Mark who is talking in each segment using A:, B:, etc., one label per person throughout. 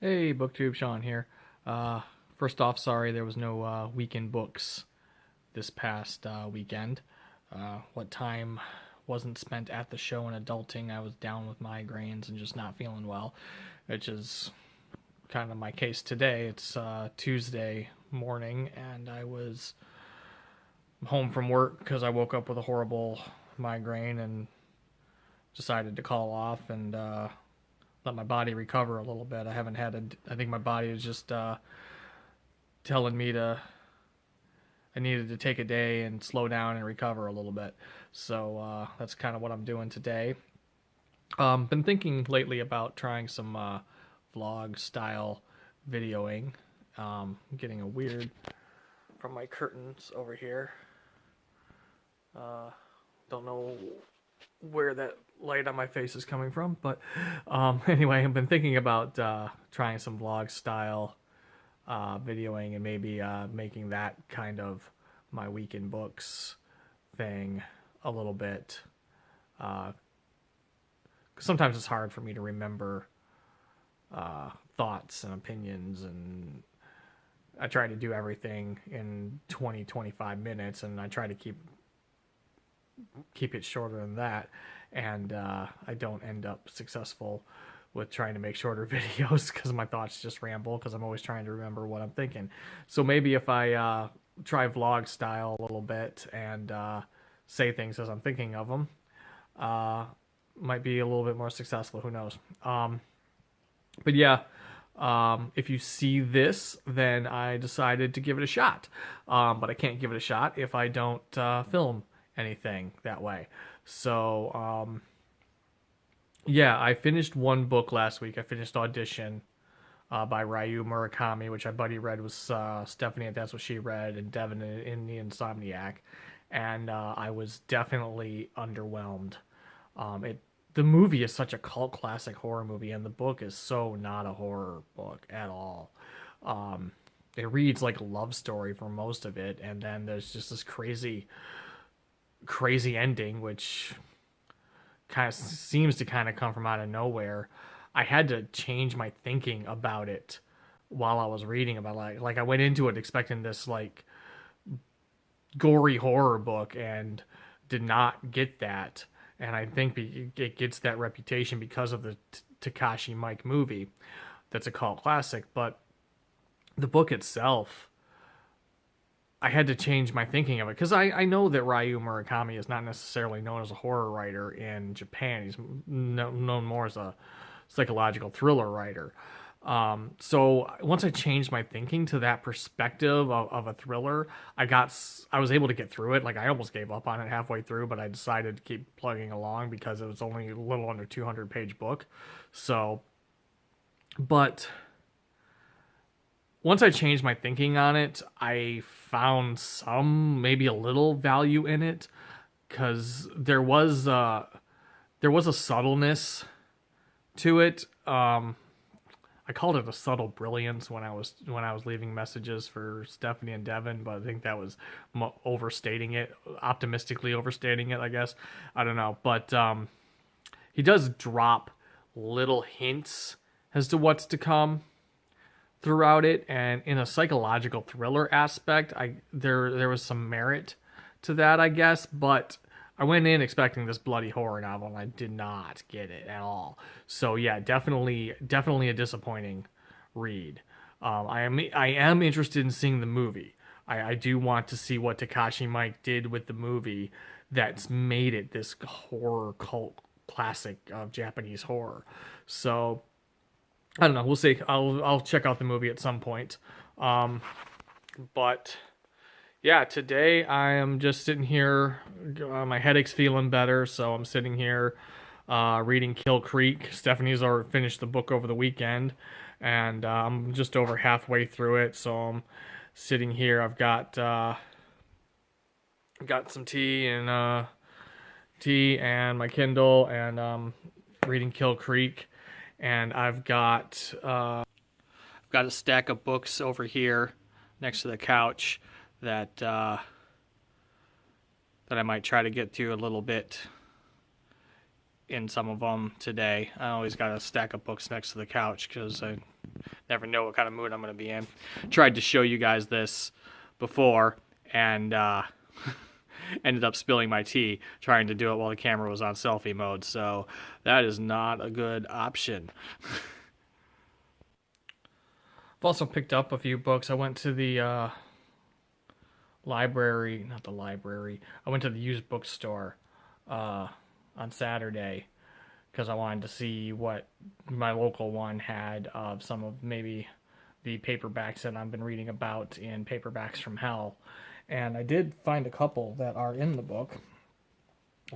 A: Hey, BookTube, Sean here. First off, sorry there was no weekend books this past weekend. What time wasn't spent at the show and adulting, I was down with migraines and just not feeling well, which is kind of my case today. It's Tuesday morning, and I was home from work because I woke up with a horrible migraine and decided to call off and let my body recover a little bit. I haven't had I think my body is just telling me I needed to take a day and slow down and recover a little bit. So that's kind of what I'm doing today. Been thinking lately about trying some vlog style videoing. Getting a weird from my curtains over here. Don't know where that light on my face is coming from, but anyway, I've been thinking about trying some vlog style videoing and maybe making that kind of my weekend books thing a little bit. 'Cause sometimes it's hard for me to remember thoughts and opinions, and I try to do everything in 20-25 minutes, and I try to keep it shorter than that, and I don't end up successful with trying to make shorter videos because my thoughts just ramble because I'm always trying to remember what I'm thinking. So maybe if I try vlog style a little bit and say things as I'm thinking of them, might be a little bit more successful. Who knows? But yeah, if you see this, then I decided to give it a shot. But I can't give it a shot if I don't film anything that way. So, yeah, I finished one book last week. I finished Audition by Ryu Murakami, which my buddy read with Stephanie, and that's what she read, and Devin in The Insomniac. And I was definitely underwhelmed. The movie is such a cult classic horror movie, and the book is so not a horror book at all. It reads like a love story for most of it, and then there's just this crazy ending, which kind of seems to kind of come from out of nowhere. I had to change my thinking about it while I was reading about like I went into it expecting this like gory horror book and did not get that. And I think it gets that reputation because of the Takashi Mike movie. That's a cult classic, but the book itself, I had to change my thinking of it because I know that Ryu Murakami is not necessarily known as a horror writer in Japan. He's known more as a psychological thriller writer. So once I changed my thinking to that perspective of a thriller, I was able to get through it. Like I almost gave up on it halfway through, but I decided to keep plugging along because it was only a little under 200-page book. So, but once I changed my thinking on it, I found maybe a little value in it, because there was a subtleness to it. I called it a subtle brilliance when I was leaving messages for Stephanie and Devin, but I think that was overstating it, optimistically overstating it, I guess. I don't know, but he does drop little hints as to what's to come throughout it, and in a psychological thriller aspect, there was some merit to that, I guess, but I went in expecting this bloody horror novel, and I did not get it at all. So yeah, definitely a disappointing read. I am interested in seeing the movie. I do want to see what Takashi Mike did with the movie that's made it this horror cult classic of Japanese horror. So I don't know. We'll see. I'll check out the movie at some point. But yeah, today I am just sitting here. My headache's feeling better, so I'm sitting here reading Kill Creek. Stephanie's already finished the book over the weekend, and I'm just over halfway through it. So I'm sitting here. I've got some tea and my Kindle, and reading Kill Creek. And I've got a stack of books over here next to the couch that I might try to get through a little bit in some of them today. I always got a stack of books next to the couch because I never know what kind of mood I'm going to be in. Tried to show you guys this before, and ended up spilling my tea trying to do it while the camera was on selfie mode, so that is not a good option. I've also picked up a few books. I went to the library, not the library, I went to the used bookstore on Saturday because I wanted to see what my local one had of some of maybe the paperbacks that I've been reading about in Paperbacks from Hell. And I did find a couple that are in the book.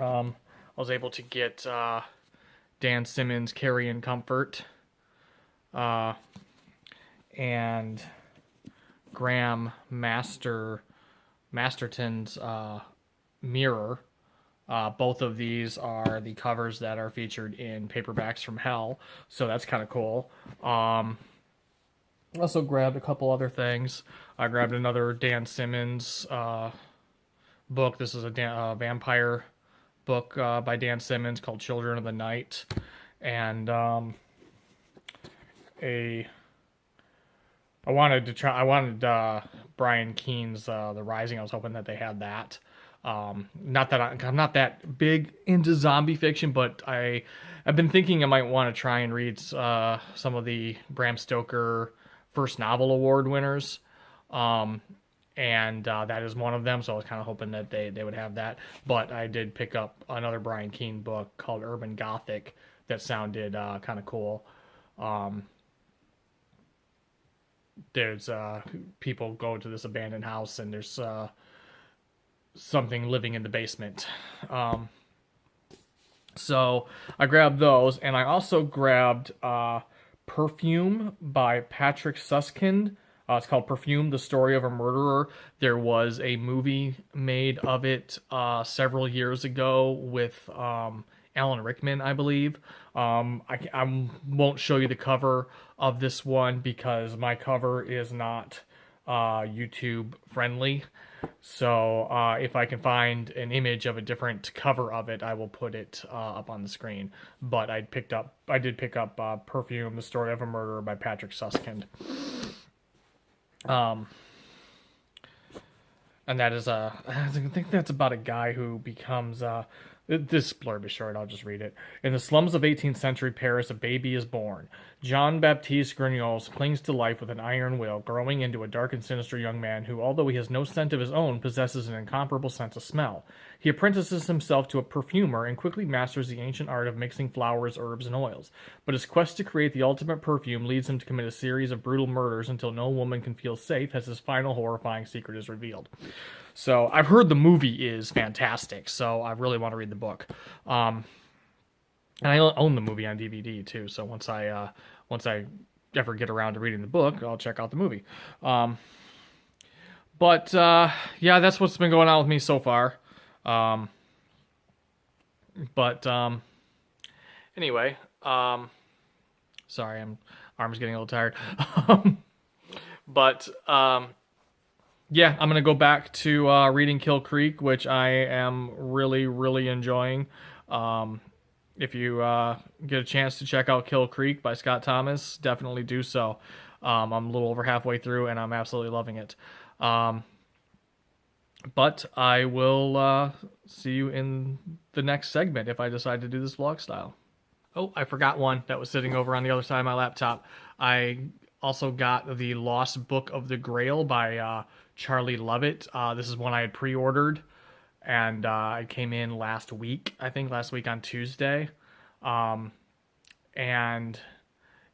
A: I was able to get Dan Simmons' Carry and Comfort and Graham Masterton's Mirror. Both of these are the covers that are featured in Paperbacks from Hell, so that's kind of cool. Also grabbed a couple other things. I grabbed another Dan Simmons book. This is a vampire book by Dan Simmons called Children of the Night, and I wanted Brian Keene's The Rising. I was hoping that they had that. Not that I'm not that big into zombie fiction, but I've been thinking I might want to try and read some of the Bram Stoker First Novel Award winners, and that is one of them, so I was kind of hoping that they would have that. But I did pick up another Brian Keene book called Urban Gothic that sounded kind of cool. There's people go to this abandoned house, and there's something living in the basement. So I grabbed those, and I also grabbed Perfume by Patrick Suskind. It's called Perfume, The Story of a Murderer. There was a movie made of it several years ago with Alan Rickman, I believe. I won't show you the cover of this one because my cover is not YouTube friendly. So if I can find an image of a different cover of it, I will put it up on the screen. But I did pick up Perfume, The Story of a Murderer by Patrick Suskind. And that is I think that's about a guy who becomes this blurb is short, I'll just read it. In the slums of 18th century Paris, a baby is born. Jean-Baptiste Grignols clings to life with an iron will, growing into a dark and sinister young man who, although he has no scent of his own, possesses an incomparable sense of smell. He apprentices himself to a perfumer and quickly masters the ancient art of mixing flowers, herbs, and oils. But his quest to create the ultimate perfume leads him to commit a series of brutal murders until no woman can feel safe as his final horrifying secret is revealed. So I've heard the movie is fantastic, so I really want to read the book. And I own the movie on DVD too, so once I ever get around to reading the book, I'll check out the movie. But yeah, that's what's been going on with me so far. Anyway, sorry, arm's getting a little tired. Yeah, I'm going to go back to reading Kill Creek, which I am really, really enjoying. If you get a chance to check out Kill Creek by Scott Thomas, definitely do so. I'm a little over halfway through, and I'm absolutely loving it. But I will see you in the next segment if I decide to do this vlog style. Oh, I forgot one that was sitting over on the other side of my laptop. I also got The Lost Book of the Grail by Charlie Lovett. This is one I had pre-ordered, and it came in last week on Tuesday. And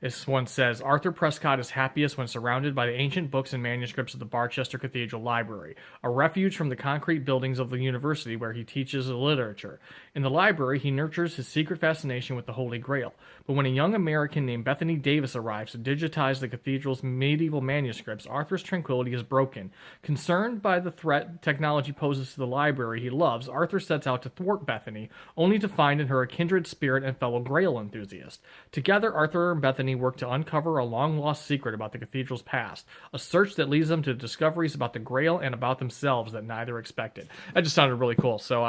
A: this one says, Arthur Prescott is happiest when surrounded by the ancient books and manuscripts of the Barchester Cathedral Library, a refuge from the concrete buildings of the university where he teaches literature. In the library, he nurtures his secret fascination with the Holy Grail. But when a young American named Bethany Davis arrives to digitize the cathedral's medieval manuscripts, Arthur's tranquility is broken. Concerned by the threat technology poses to the library he loves, Arthur sets out to thwart Bethany, only to find in her a kindred spirit and fellow Grail enthusiast. Together, Arthur and Bethany work to uncover a long-lost secret about the cathedral's past, a search that leads them to discoveries about the Grail and about themselves that neither expected. That just sounded really cool, so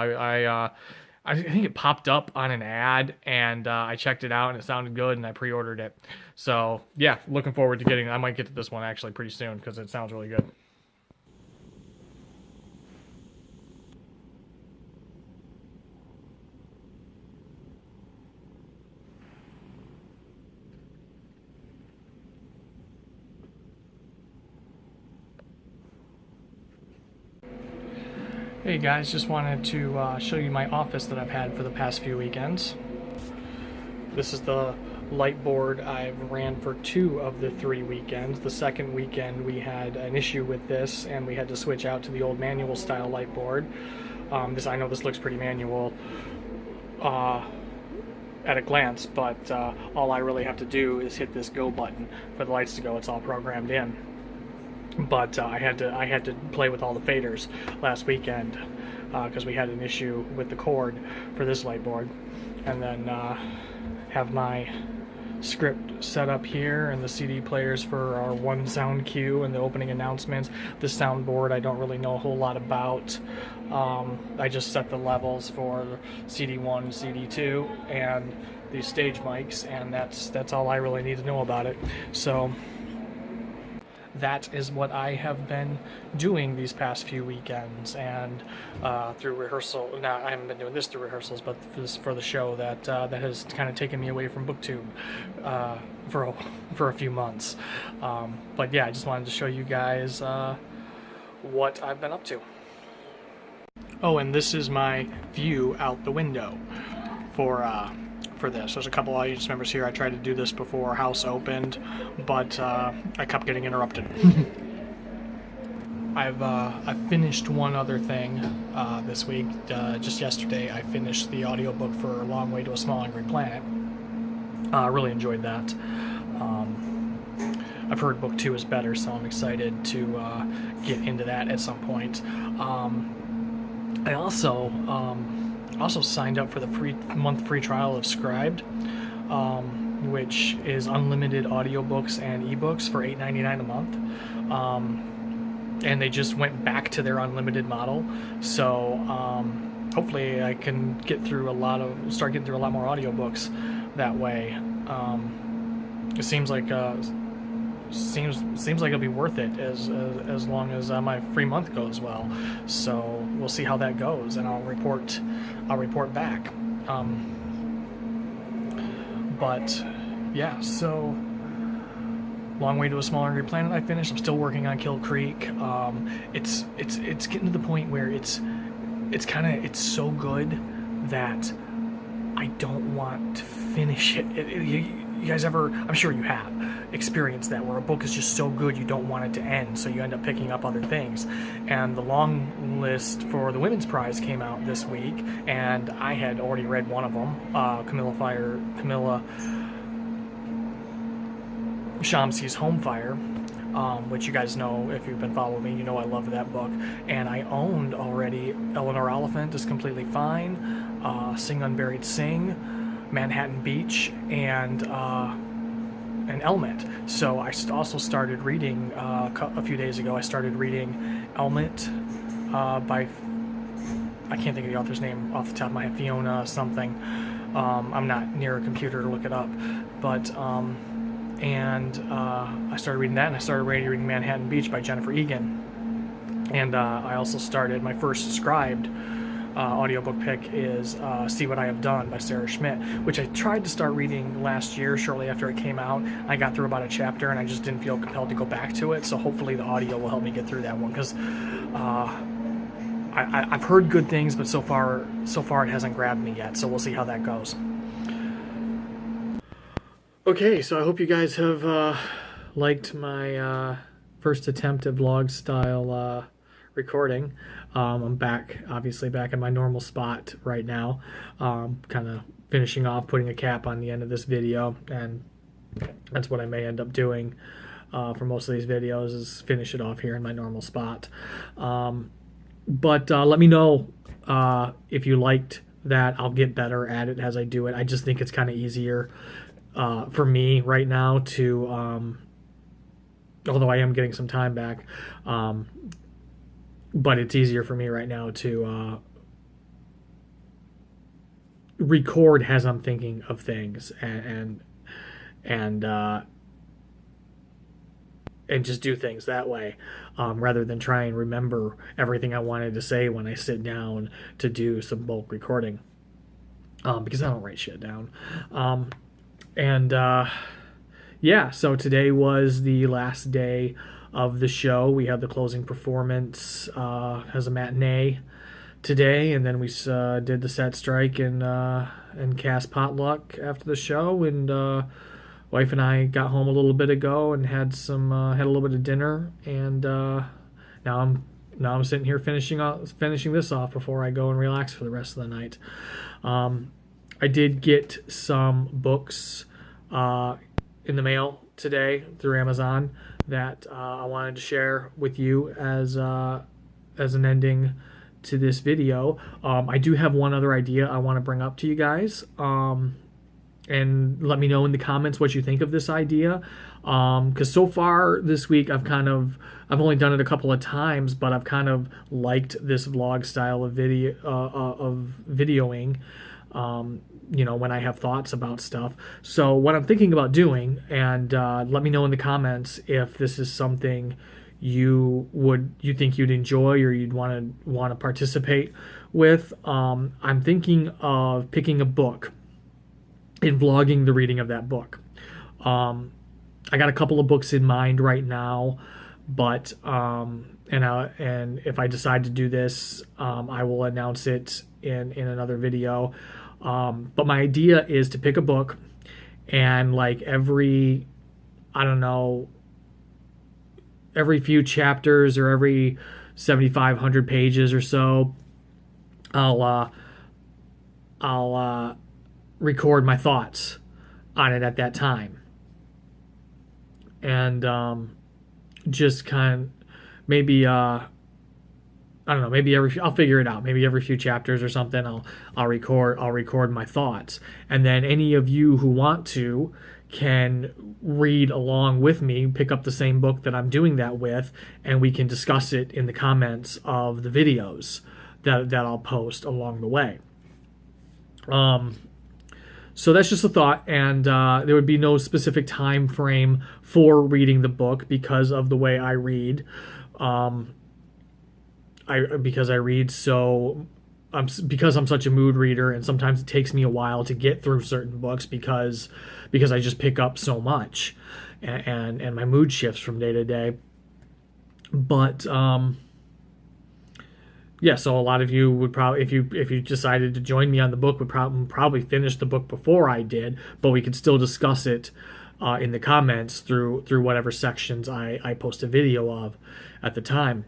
A: I think it popped up on an ad, and I checked it out, and it sounded good, and I pre-ordered it. So yeah, looking forward to getting. I might get to this one actually pretty soon because it sounds really good. Hey guys, just wanted to show you my office that I've had for the past few weekends. This is the light board I've ran for 2 of the 3 weekends. The second weekend we had an issue with this and we had to switch out to the old manual style light board. I know this looks pretty manual at a glance, but all I really have to do is hit this go button for the lights to go. It's all programmed in. But I had to play with all the faders last weekend because we had an issue with the cord for this light board, and then have my script set up here and the CD players for our one sound cue and the opening announcements. The soundboard I don't really know a whole lot about. I just set the levels for CD1, CD2, and these stage mics, and that's all I really need to know about it. So that is what I have been doing these past few weekends, and through rehearsal. Now I haven't been doing this through rehearsals, but for the show that has kind of taken me away from BookTube for a few months. But yeah, I just wanted to show you guys what I've been up to. Oh, and this is my view out the window for this. There's a couple audience members here. I tried to do this before house opened, but I kept getting interrupted. I've finished one other thing this week. Just yesterday, I finished the audiobook for A Long Way to a Small Angry Planet. I really enjoyed that. I've heard book 2 is better, so I'm excited to get into that at some point. I also signed up for the month free trial of Scribed, which is unlimited audiobooks and ebooks for $8.99 a month. And they just went back to their unlimited model, so hopefully I can start getting through a lot more audiobooks that way. It seems like it'll be worth it as long as my free month goes well. So we'll see how that goes, and I'll report back. But yeah, so Long Way to a Small Angry Planet I finished. I'm still working on Kill Creek. It's getting to the point where it's so good that I don't want to finish it. You guys ever, I'm sure you have, experienced that, where a book is just so good you don't want it to end, so you end up picking up other things. And the long list for the Women's Prize came out this week, and I had already read one of them, Camilla Shamsi's Home Fire, which you guys know, if you've been following me, you know I love that book. And I owned already Eleanor Oliphant is Completely Fine, Sing Unburied Sing, Manhattan Beach, and Elmet. So I also started reading a few days ago. I started reading Elmet by, I can't think of the author's name off the top of my head, Fiona something. I'm not near a computer to look it up, but I started reading that, and I started reading Manhattan Beach by Jennifer Egan. And I also started my first Scribed audiobook pick is See What I Have Done by Sarah Schmidt, which I tried to start reading last year shortly after it came out. I got through about a chapter and I just didn't feel compelled to go back to it, so hopefully the audio will help me get through that one, because I've heard good things, but so far it hasn't grabbed me yet, so we'll see how that goes. Okay, so I hope you guys have liked my first attempt at vlog style recording. I'm obviously back in my normal spot right now, kind of finishing off, putting a cap on the end of this video, and that's what I may end up doing for most of these videos, is finish it off here in my normal spot. But let me know if you liked that. I'll get better at it as I do it. I just think it's kind of easier for me right now to, although I am getting some time back, but it's easier for me right now to record as I'm thinking of things, and just do things that way, rather than try and remember everything I wanted to say when I sit down to do some bulk recording, because I don't write shit down. And yeah, so today was the last day of the show. We had the closing performance as a matinee today, and then we did the set strike and cast potluck after the show, and wife and I got home a little bit ago and had a little bit of dinner, and now I'm sitting here finishing this off before I go and relax for the rest of the night. I did get some books in the mail today through Amazon that I wanted to share with you as an ending to this video. I do have one other idea I want to bring up to you guys. And let me know in the comments what you think of this idea. Because so far this week I've only done it a couple of times, but I've kind of liked this vlog style of videoing. When I have thoughts about stuff. So what I'm thinking about doing, and let me know in the comments if this is something you think you'd enjoy or you'd want to participate with. I'm thinking of picking a book and vlogging the reading of that book. I got a couple of books in mind right now, but and if I decide to do this, I will announce it in another video. But my idea is to pick a book, and like every few chapters or every 7,500 pages or so, I'll record my thoughts on it at that time, and just kind of maybe I'll figure it out. Maybe every few chapters or something, I'll record my thoughts, and then any of you who want to can read along with me, pick up the same book that I'm doing that with, and we can discuss it in the comments of the videos that I'll post along the way. So that's just a thought, and there would be no specific time frame for reading the book because of the way I read. Because I'm such a mood reader, and sometimes it takes me a while to get through certain books because I just pick up so much, and my mood shifts from day to day. But yeah, so a lot of you would probably, if you decided to join me on the book, would probably finish the book before I did, but we could still discuss it in the comments through whatever sections I post a video of at the time.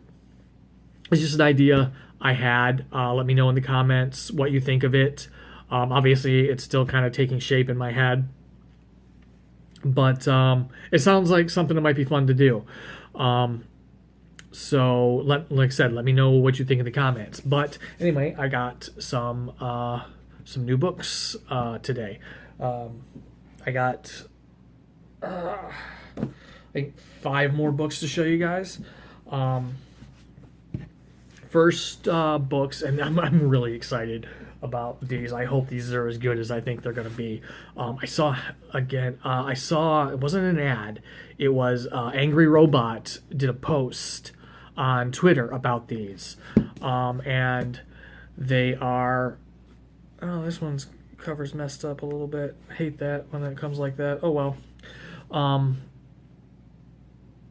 A: It's just an idea I had. Let me know in the comments what you think of it. Obviously, it's still kind of taking shape in my head, but it sounds like something that might be fun to do. So, like I said, let me know what you think in the comments. But anyway, I got some new books today. I got I think 5 more books to show you guys. First books, and I'm really excited about these. I hope these are as good as I think they're going to be. I saw it wasn't an ad. It was Angry Robot did a post on Twitter about these, and they are. Oh, this one's cover's messed up a little bit. I hate that when it comes like that. Oh well.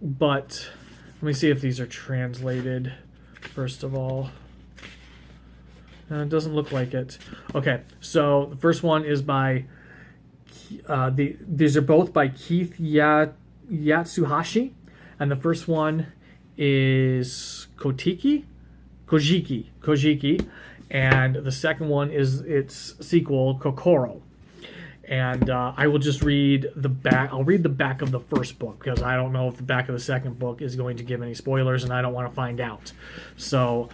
A: But let me see if these are translated. First of all, it doesn't look like it. Okay, so the first one is by these are both by Keith Yatsuhashi, and the first one is Kojiki, and the second one is its sequel, Kokoro. And I will just read the back. I'll read the back of the first book because I don't know if the back of the second book is going to give any spoilers, and I don't want to find out. So,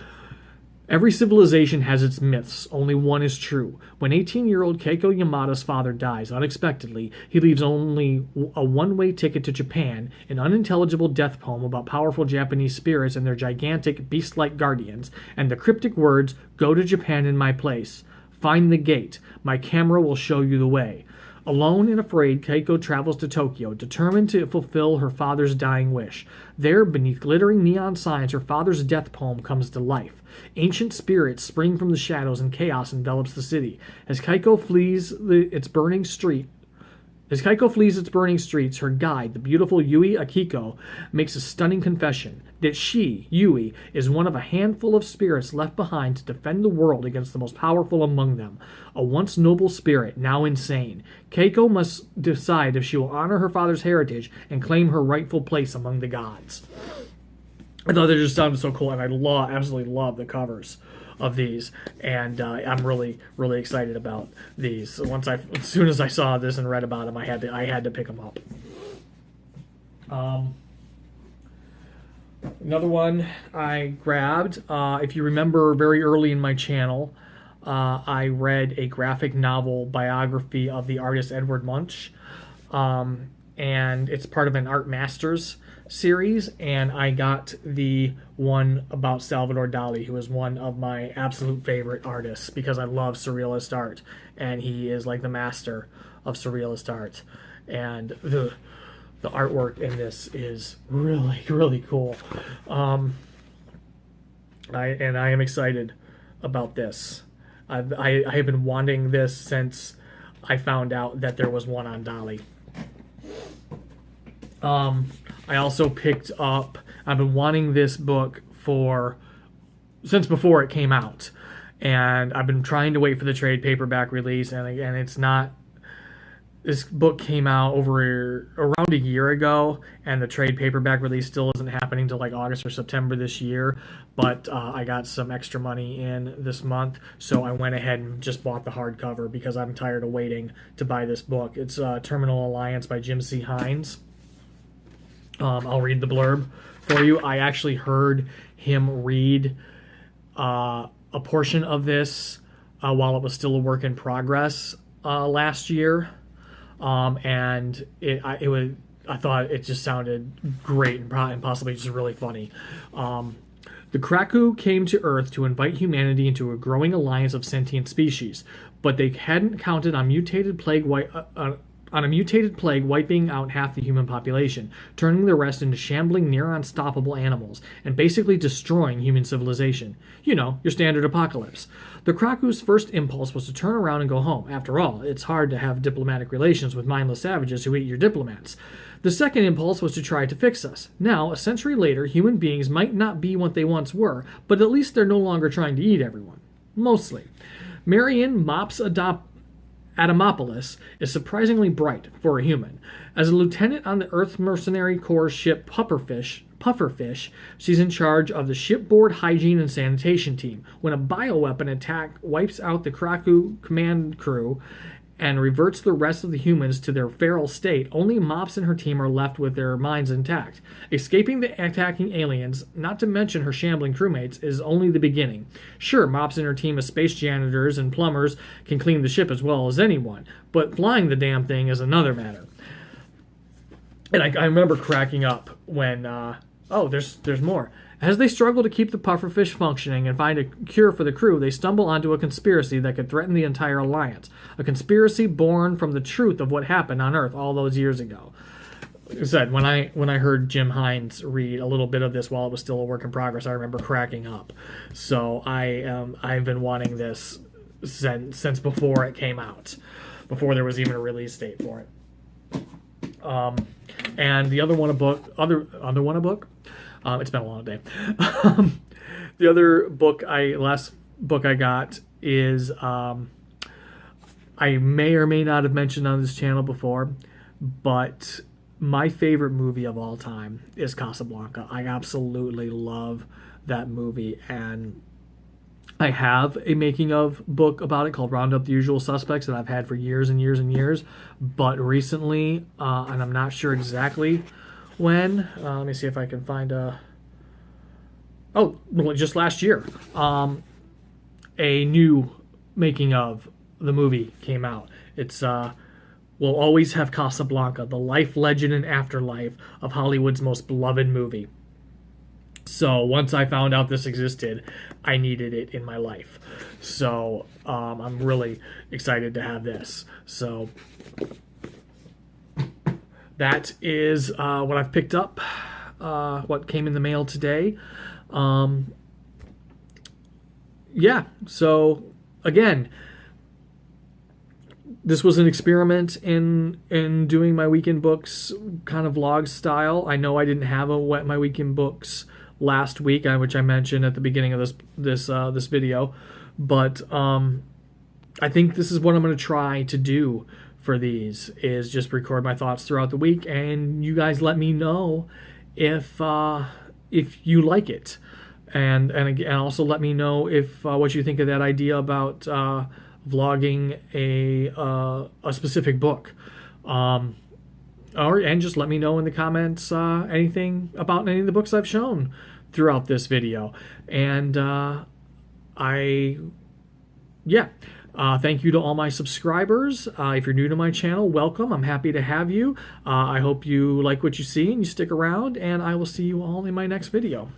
A: every civilization has its myths. Only one is true. When 18-year-old Keiko Yamada's father dies unexpectedly, he leaves only a one-way ticket to Japan, an unintelligible death poem about powerful Japanese spirits and their gigantic beast-like guardians, and the cryptic words, "Go to Japan in my place." Find the gate. My camera will show you the way. Alone and afraid, Keiko travels to Tokyo, determined to fulfill her father's dying wish. There, beneath glittering neon signs, her father's death poem comes to life. Ancient spirits spring from the shadows and chaos envelops the city. As Keiko flees its burning streets, her guide, the beautiful Yui Akiko, makes a stunning confession that she, Yui, is one of a handful of spirits left behind to defend the world against the most powerful among them. A once noble spirit, now insane. Keiko must decide if she will honor her father's heritage and claim her rightful place among the gods. I thought they just sounded so cool, and I absolutely love the covers of these, and I'm really, really excited about these. So as soon as I saw this and read about them, I had to pick them up. Another one I grabbed. If you remember, very early in my channel, I read a graphic novel biography of the artist Edward Munch, and it's part of an Art Masters series, and I got the one about Salvador Dali, who is one of my absolute favorite artists because I love surrealist art, and he is like the master of surrealist art, and the artwork in this is really, really cool. I am excited about this. I have been wanting this since I found out that there was one on Dali. I also picked up, I've been wanting this book since before it came out, and I've been trying to wait for the trade paperback release, and it's not, this book came out around a year ago, and the trade paperback release still isn't happening until like August or September this year, but I got some extra money in this month, so I went ahead and just bought the hardcover because I'm tired of waiting to buy this book. It's Terminal Alliance by Jim C. Hines. I'll read the blurb for you. I actually heard him read a portion of this while it was still a work in progress last year, and I thought it just sounded great and possibly just really funny. The Kraku came to Earth to invite humanity into a growing alliance of sentient species, but they hadn't counted on a mutated plague wiping out half the human population, turning the rest into shambling, near-unstoppable animals, and basically destroying human civilization. You know, your standard apocalypse. The Kraku's first impulse was to turn around and go home. After all, it's hard to have diplomatic relations with mindless savages who eat your diplomats. The second impulse was to try to fix us. Now, a century later, human beings might not be what they once were, but at least they're no longer trying to eat everyone. Mostly. Marion Mops Adamopoulos is surprisingly bright for a human. As a lieutenant on the Earth Mercenary Corps ship Pufferfish, she's in charge of the shipboard hygiene and sanitation team. When a bioweapon attack wipes out the Kraku command crew and reverts the rest of the humans to their feral state, only Mops and her team are left with their minds intact. Escaping the attacking aliens, not to mention her shambling crewmates, is only the beginning. Sure, Mops and her team of space janitors and plumbers can clean the ship as well as anyone, but flying the damn thing is another matter. And I remember cracking up when, there's more. As they struggle to keep the pufferfish functioning and find a cure for the crew, they stumble onto a conspiracy that could threaten the entire alliance. A conspiracy born from the truth of what happened on Earth all those years ago. Like I said, when I heard Jim Hines read a little bit of this while it was still a work in progress, I remember cracking up. So I've been wanting this since before it came out, before there was even a release date for it. And the other one a book. It's been a long day. The other last book I got is I may or may not have mentioned on this channel before, but my favorite movie of all time is Casablanca. I absolutely love that movie, and I have a making of book about it called Round Up the Usual Suspects that I've had for years and years and years, but recently, and I'm not sure exactly when, let me see if I can find just last year, a new making of the movie came out. It's We'll Always Have Casablanca, the life, legend, and afterlife of Hollywood's most beloved movie. So once I found out this existed, I needed it in my life. So I'm really excited to have this. So that is what I've picked up, what came in the mail today. Yeah, so again, this was an experiment in doing my weekend books kind of vlog style. I know I didn't have my weekend books last week, which I mentioned at the beginning of this video, but I think this is what I'm going to try to do for these, is just record my thoughts throughout the week, and you guys let me know if you like it, and also let me know if what you think of that idea about vlogging a specific book, and just let me know in the comments anything about any of the books I've shown throughout this video. And thank you to all my subscribers. If you're new to my channel, welcome. I'm happy to have you. I hope you like what you see and you stick around, and I will see you all in my next video.